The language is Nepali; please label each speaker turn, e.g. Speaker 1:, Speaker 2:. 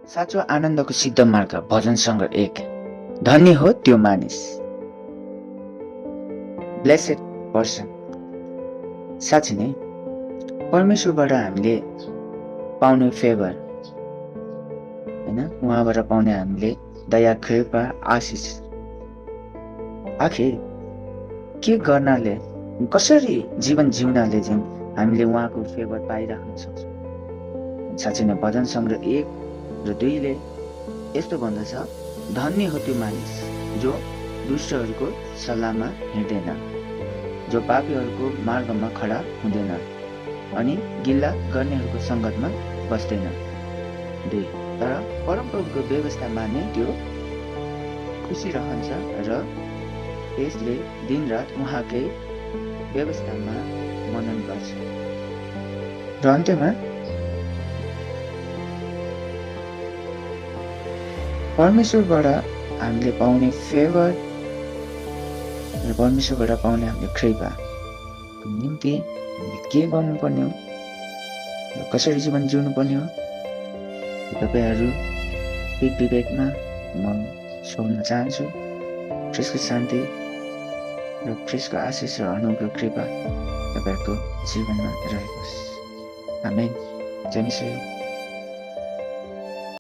Speaker 1: साँचो आनन्दको सिद्ध मार्ग भजन सङ्ग्रह 1। धन्य हो त्यो मानिस। Blessed person. साँच्चै नै परमेश्वरबाट हामीले पाउने फेभर हैन, उहाँबाट पाउने हामीले दया, कृपा, आशिष आखिर के गर्नाले, कसरी जीवन जिउनाले चाहिँ हामीले उहाँको फेभर पाइराख्न सक्छौँ? साँच्चै नै भजन सङ्ग्रह 1 र 2 ले यस्तो भन्दछ, धन्य हो त्यो मानिस जो दुष्टहरूको सल्लाहमा हिँड्दैन, जो पापीहरूको मार्गमा खडा हुँदैन अनि गिल्ला गर्नेहरूको सङ्गतमा बस्दैन। 2 तर परमप्रभुको व्यवस्थामा नै त्यो खुसी रहन्छ र त्यसले दिनरात उहाँकै व्यवस्थामा मनन गर्छ। र अन्त्यमा परमेश्वरबाट हामीले पाउने फेभर र परमेश्वरबाट पाउने हामीले कृपाको निम्ति हामीले के गर्नुपर्ने हो र कसरी जीवन जिउनु पर्ने हो, तपाईँहरू विवेकमा म सोध्न चाहन्छु। ख्रीष्टको शान्ति र ख्रीष्टको आशिष र अनुग्रह कृपा तपाईँहरूको जीवनमा रहेको होस्। आमेन। जय मसीह।